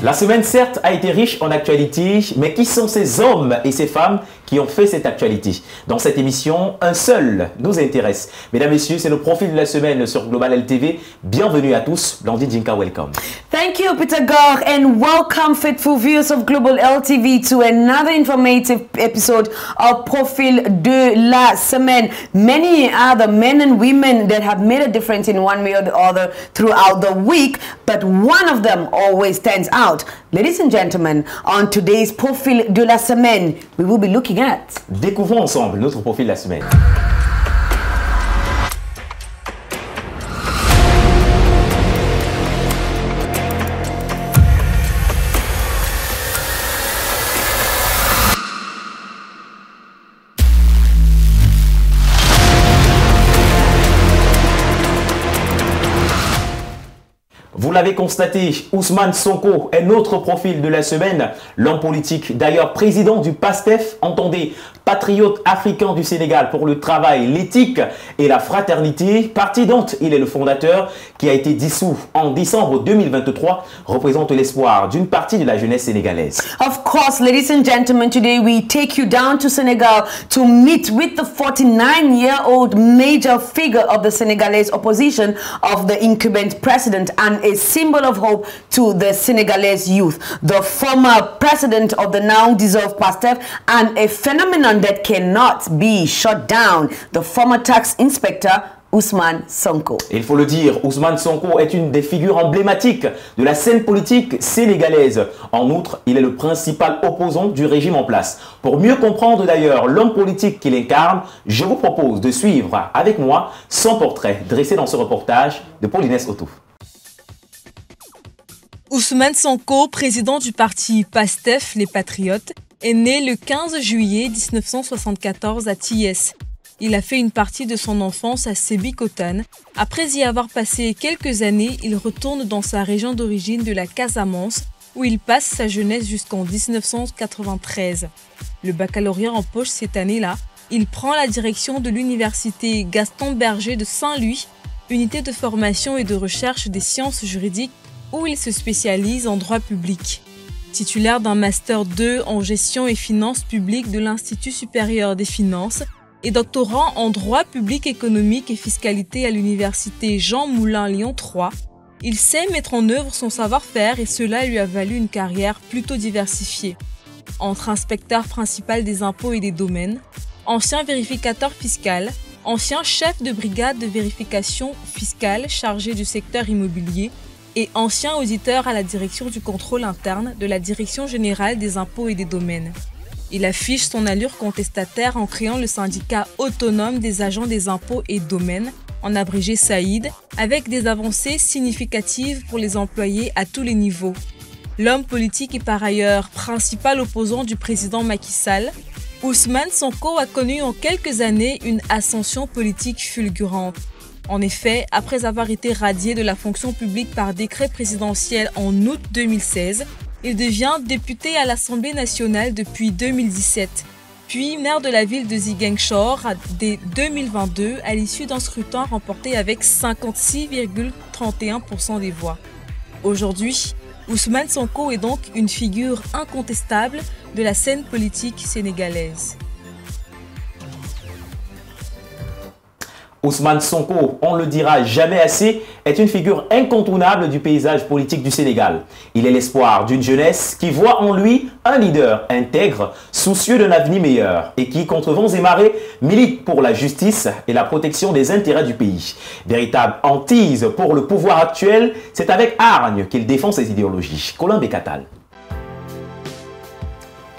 La semaine, certes, a été riche en actualité, mais qui sont ces hommes et ces femmes qui ont fait cette actualité? Dans cette émission, un seul nous intéresse. Mesdames, Messieurs, c'est le profil de la semaine sur Global LTV. Bienvenue à tous. Blandine Jinka, welcome. Thank you, Peter Gor, and welcome, faithful viewers of Global LTV, to another informative episode of Profil de la Semaine. Many are the men and women that have made a difference in one way or the other throughout the week, but one of them always stands out. Ladies and gentlemen, on today's Profil de la Semaine, we will be looking at... Découvrons ensemble notre profil de la semaine. Vous l'avez constaté, Ousmane Sonko est notre profil de la semaine. L'homme politique, d'ailleurs président du PASTEF, entendez, patriote africain du Sénégal pour le travail, l'éthique et la fraternité, parti dont il est le fondateur, qui a été dissous en décembre 2023, représente l'espoir d'une partie de la jeunesse sénégalaise. Of course, ladies and gentlemen, today we take you down to Senegal to meet with the 49-year-old major figure of the Senegalese opposition of the incumbent president and a symbol of hope to the Senegalese youth. The former president of the now dissolved PASTEF and a phenomenon that cannot be shut down, the former tax inspector Ousmane Sonko. Il faut le dire, Ousmane Sonko est une des figures emblématiques de la scène politique sénégalaise. En outre, il est le principal opposant du régime en place. Pour mieux comprendre d'ailleurs l'homme politique qu'il incarne, je vous propose de suivre avec moi son portrait dressé dans ce reportage de Paul-Inès Otou. Ousmane Sonko, président du parti PASTEF, les Patriotes, est né le 15 juillet 1974 à Thiès. Il a fait une partie de son enfance à Sébikotane. Après y avoir passé quelques années, il retourne dans sa région d'origine de la Casamance, où il passe sa jeunesse jusqu'en 1993. Le baccalauréat en poche cette année-là, il prend la direction de l'université Gaston Berger de Saint-Louis, unité de formation et de recherche des sciences juridiques, où il se spécialise en droit public. Titulaire d'un Master 2 en gestion et finances publiques de l'Institut supérieur des finances et doctorant en droit public économique et fiscalité à l'université Jean Moulin Lyon 3, il sait mettre en œuvre son savoir-faire et cela lui a valu une carrière plutôt diversifiée. Entre inspecteur principal des impôts et des domaines, ancien vérificateur fiscal, ancien chef de brigade de vérification fiscale chargé du secteur immobilier, et ancien auditeur à la direction du contrôle interne de la Direction générale des impôts et des domaines. Il affiche son allure contestataire en créant le syndicat autonome des agents des impôts et domaines, en abrégé SAID, avec des avancées significatives pour les employés à tous les niveaux. L'homme politique est par ailleurs principal opposant du président Macky Sall. Ousmane Sonko a connu en quelques années une ascension politique fulgurante. En effet, après avoir été radié de la fonction publique par décret présidentiel en août 2016, il devient député à l'Assemblée nationale depuis 2017, puis maire de la ville de Ziguinchor dès 2022 à l'issue d'un scrutin remporté avec 56,31% des voix. Aujourd'hui, Ousmane Sonko est donc une figure incontestable de la scène politique sénégalaise. Ousmane Sonko, on ne le dira jamais assez, est une figure incontournable du paysage politique du Sénégal. Il est l'espoir d'une jeunesse qui voit en lui un leader intègre, soucieux d'un avenir meilleur et qui, contre vents et marées, milite pour la justice et la protection des intérêts du pays. Véritable hantise pour le pouvoir actuel, c'est avec hargne qu'il défend ses idéologies. Colin Bekatal.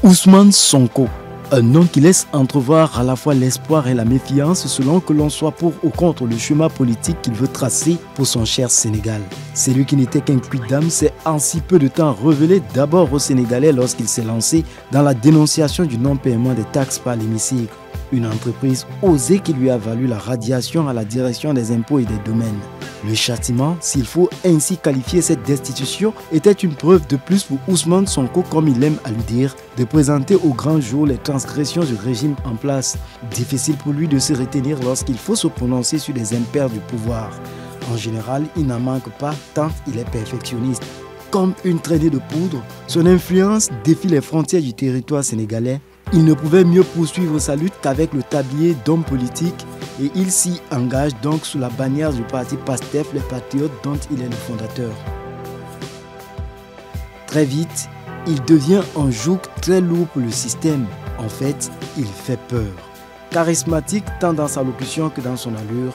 Ousmane Sonko. Un nom qui laisse entrevoir à la fois l'espoir et la méfiance selon que l'on soit pour ou contre le chemin politique qu'il veut tracer pour son cher Sénégal. Celui qui n'était qu'un quidam s'est en si peu de temps révélé d'abord aux Sénégalais lorsqu'il s'est lancé dans la dénonciation du non-paiement des taxes par l'hémicycle. Une entreprise osée qui lui a valu la radiation à la direction des impôts et des domaines. Le châtiment, s'il faut ainsi qualifier cette destitution, était une preuve de plus pour Ousmane Sonko, comme il aime à lui dire, de présenter au grand jour les transgressions du régime en place. Difficile pour lui de se retenir lorsqu'il faut se prononcer sur les impairs du pouvoir. En général, il n'en manque pas tant il est perfectionniste. comme une traînée de poudre. Son influence défie les frontières du territoire sénégalais. Il ne pouvait mieux poursuivre sa lutte qu'avec le tablier d'hommes politiques et il s'y engage donc sous la bannière du parti PASTEF, les Patriotes, dont il est le fondateur. Très vite, il devient un joug très lourd pour le système. En fait, il fait peur. Charismatique tant dans sa locution que dans son allure,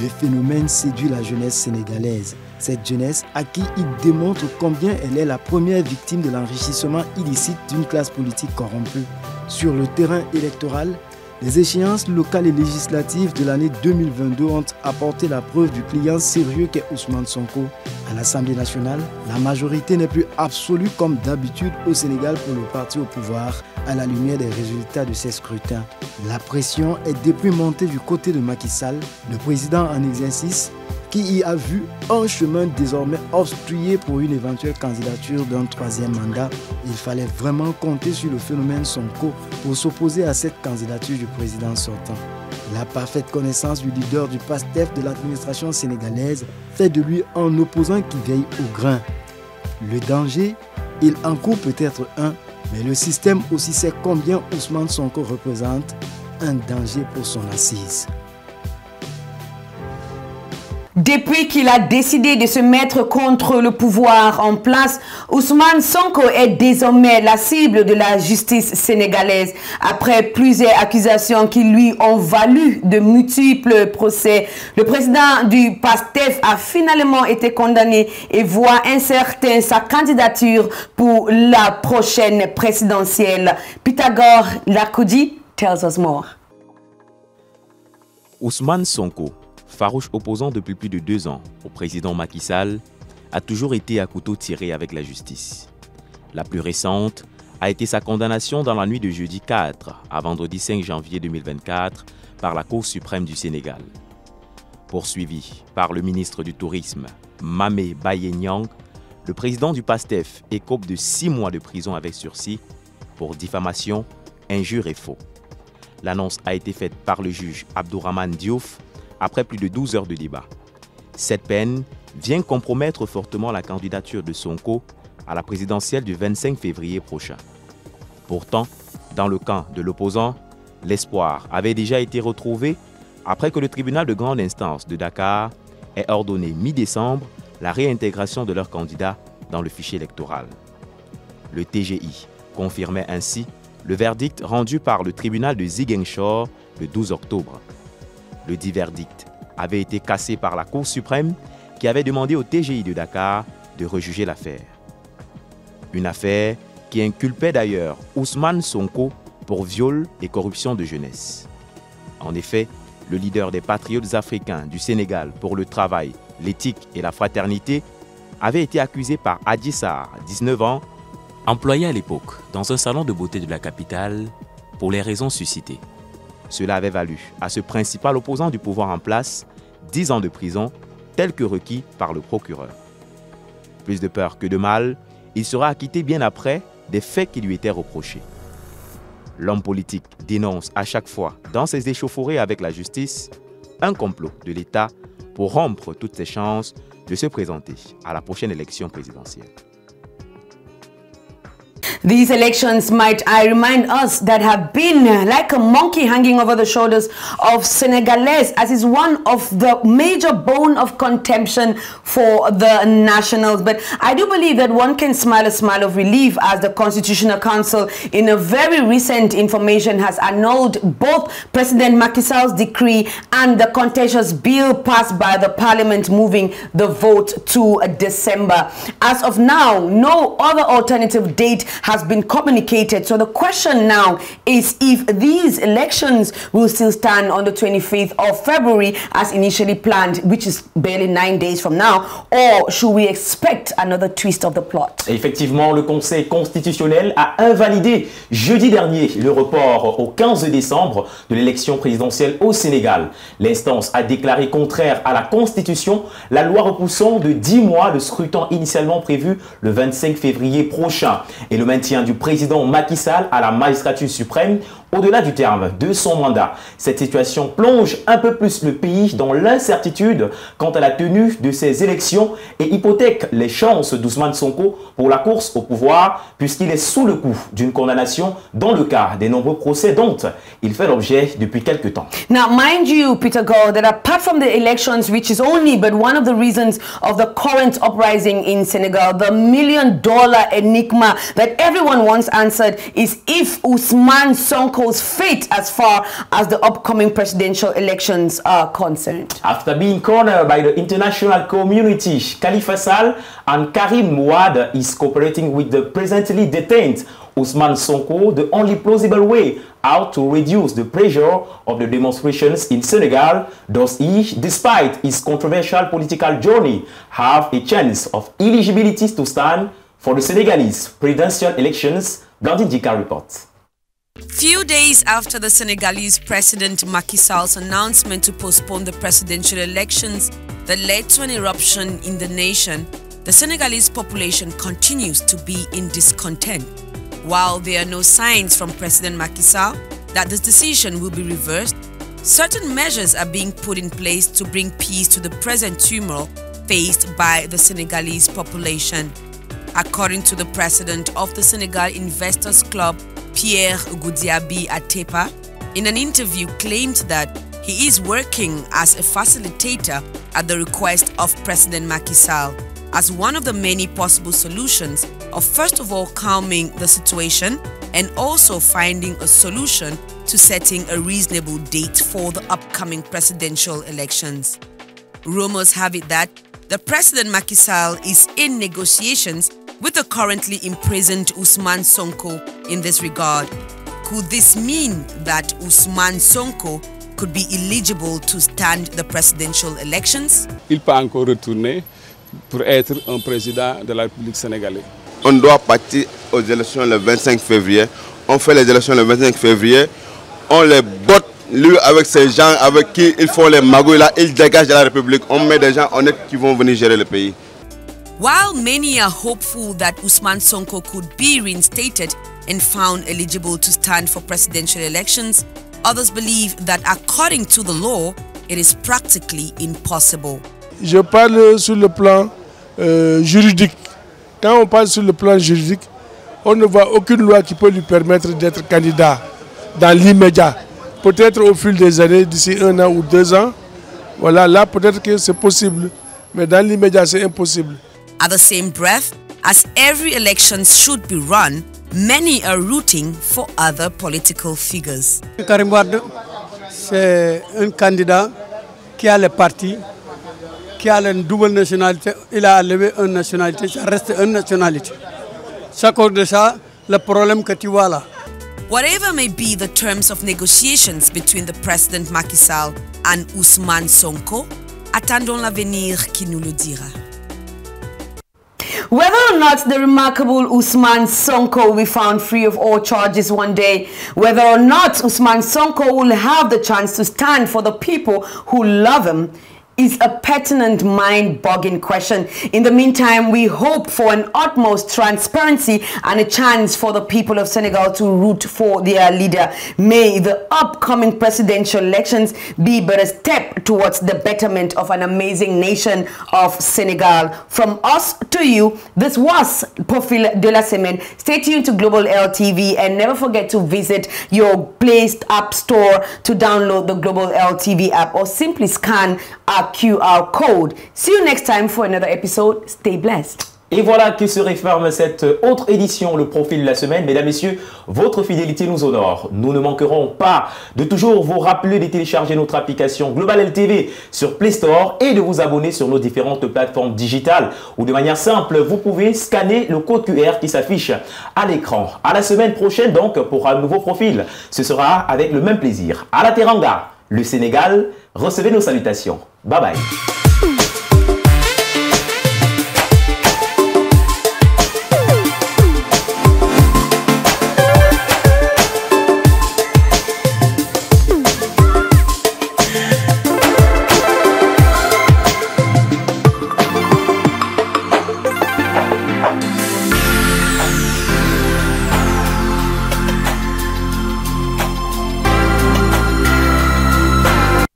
le phénomène séduit la jeunesse sénégalaise. Cette jeunesse à qui il démontre combien elle est la première victime de l'enrichissement illicite d'une classe politique corrompue. Sur le terrain électoral, les échéances locales et législatives de l'année 2022 ont apporté la preuve du client sérieux qu'est Ousmane Sonko. À l'Assemblée nationale, la majorité n'est plus absolue comme d'habitude au Sénégal pour le parti au pouvoir, à la lumière des résultats de ces scrutins. La pression est depuis montée du côté de Macky Sall, le président en exercice, qui y a vu un chemin désormais obstrué pour une éventuelle candidature d'un troisième mandat. Il fallait vraiment compter sur le phénomène Sonko pour s'opposer à cette candidature du président sortant. La parfaite connaissance du leader du PASTEF de l'administration sénégalaise fait de lui un opposant qui veille au grain. Le danger, il en court peut-être un, mais le système aussi sait combien Ousmane Sonko représente un danger pour son assise. Depuis qu'il a décidé de se mettre contre le pouvoir en place, Ousmane Sonko est désormais la cible de la justice sénégalaise. Après plusieurs accusations qui lui ont valu de multiples procès, le président du PASTEF a finalement été condamné et voit incertain sa candidature pour la prochaine présidentielle. Pythagore Lakoudi tells us more. Ousmane Sonko, farouche opposant depuis plus de 2 ans au président Macky Sall, a toujours été à couteau tiré avec la justice. La plus récente a été sa condamnation dans la nuit de jeudi 4 à vendredi 5 janvier 2024 par la Cour suprême du Sénégal. Poursuivi par le ministre du Tourisme, Mamé Baye Niang, le président du PASTEF écope de 6 mois de prison avec sursis pour diffamation, injure et faux. L'annonce a été faite par le juge Abdourahmane Diouf après plus de 12 heures de débat. Cette peine vient compromettre fortement la candidature de Sonko à la présidentielle du 25 février prochain. Pourtant, dans le camp de l'opposant, l'espoir avait déjà été retrouvé après que le tribunal de grande instance de Dakar ait ordonné mi-décembre la réintégration de leur candidat dans le fichier électoral. Le TGI confirmait ainsi le verdict rendu par le tribunal de Ziguinchor le 12 octobre. Le dit verdict avait été cassé par la Cour suprême qui avait demandé au TGI de Dakar de rejuger l'affaire. Une affaire qui inculpait d'ailleurs Ousmane Sonko pour viol et corruption de jeunesse. En effet, le leader des patriotes africains du Sénégal pour le travail, l'éthique et la fraternité avait été accusé par Adji Sarr, 19 ans, employé à l'époque dans un salon de beauté de la capitale pour les raisons suscitées. Cela avait valu à ce principal opposant du pouvoir en place 10 ans de prison, tel que requis par le procureur. Plus de peur que de mal, il sera acquitté bien après des faits qui lui étaient reprochés. L'homme politique dénonce à chaque fois, dans ses échauffourées avec la justice, un complot de l'État pour rompre toutes ses chances de se présenter à la prochaine élection présidentielle. These elections might, I remind us, that have been like a monkey hanging over the shoulders of Senegalese, as is one of the major bone of contention for the nationals. But I do believe that one can smile a smile of relief as the Constitutional Council, in a very recent information, has annulled both President Macky Sall's decree and the contentious bill passed by the Parliament, moving the vote to December. As of now, no other alternative date has been communicated. So the question now is if these elections will still stand on the 25th of February as initially planned, which is barely 9 days from now, or should we expect another twist of the plot? Effectivement, le Conseil constitutionnel a invalidé jeudi dernier le report au 15 décembre de l'élection présidentielle au Sénégal. L'instance a déclaré contraire à la Constitution la loi repoussant de 10 mois le scrutin initialement prévu le 25 février prochain et le maintien du président Macky Sall à la magistrature suprême au-delà du terme de son mandat. Cette situation plonge un peu plus le pays dans l'incertitude quant à la tenue de ces élections et hypothèque les chances d'Ousmane Sonko pour la course au pouvoir puisqu'il est sous le coup d'une condamnation dans le cas des nombreux procès dont il fait l'objet depuis quelques temps. Now, mind you, Peter Gold, that apart from the elections, which is only but one of the reasons of the current uprising in Senegal, the million-dollar enigma that everyone wants answered is if Ousmane Sonko's fate as far as the upcoming presidential elections are concerned. After being cornered by the international community, Khalifa Sall and Karim Mouad is cooperating with the presently detained Ousmane Sonko. The only plausible way out to reduce the pressure of the demonstrations in Senegal does he, despite his controversial political journey, have a chance of eligibility to stand for the Senegalese presidential elections? Blandine Dika reports. Few days after the Senegalese President Macky Sall's announcement to postpone the presidential elections that led to an eruption in the nation, the Senegalese population continues to be in discontent. While there are no signs from President Macky Sall that this decision will be reversed, certain measures are being put in place to bring peace to the present turmoil faced by the Senegalese population. According to the president of the Senegal Investors Club, Pierre Goudiaby Atepa, in an interview claimed that he is working as a facilitator at the request of President Macky Sall as one of the many possible solutions of first of all calming the situation and also finding a solution to setting a reasonable date for the upcoming presidential elections. Rumors have it that the President Macky Sall is in negotiations with the currently imprisoned Ousmane Sonko in this regard. Could this mean that Ousmane Sonko could be eligible to stand the presidential elections? Il peut encore retourner pour être un président de la République sénégalaise. On doit partir aux élections le 25 février. On fait les élections le 25 février. On les botte, lui, avec ces gens avec qui ils font les magouilles là, ils dégagent de la République. On met des gens honnêtes qui vont venir gérer le pays. While many are hopeful that Ousmane Sonko could be reinstated and found eligible to stand for presidential elections, others believe that according to the law, it is practically impossible. Je parle sur le plan juridique. Quand on parle sur le plan juridique, on ne voit aucune loi qui peut lui permettre d'être candidat dans l'immédiat. Peut-être au fil des années, d'ici 1 an ou 2 ans, voilà, là peut-être que c'est possible. Mais dans l'immédiat, c'est impossible. At the same breath, as every election should be run, many are rooting for other political figures. Karim Wade, c'est un candidat qui a le parti, qui a une double nationalité. Il a levé une nationalité, ça reste une nationalité. C'est à cause de ça, le problème que tu vois là. Whatever may be the terms of negotiations between the President Macky Sall and Ousmane Sonko, attendons l'avenir qui nous le dira. Whether or not the remarkable Ousmane Sonko will be found free of all charges one day, whether or not Ousmane Sonko will have the chance to stand for the people who love him, is a pertinent, mind-boggling question. In the meantime, we hope for an utmost transparency and a chance for the people of Senegal to root for their leader. May the upcoming presidential elections be but a step towards the betterment of an amazing nation of Senegal. From us to you, this was Profil de la Semaine. Stay tuned to Global LTV and never forget to visit your Play App Store to download the Global LTV app or simply scan our QR code. See you next time for another episode. Stay blessed. Et voilà que se referme cette autre édition, le Profil de la Semaine. Mesdames, Messieurs, votre fidélité nous honore. Nous ne manquerons pas de toujours vous rappeler de télécharger notre application Global LTV sur Play Store et de vous abonner sur nos différentes plateformes digitales où de manière simple, vous pouvez scanner le code QR qui s'affiche à l'écran. À la semaine prochaine donc pour un nouveau profil. Ce sera avec le même plaisir. À la Teranga, le Sénégal, recevez nos salutations. Bye bye.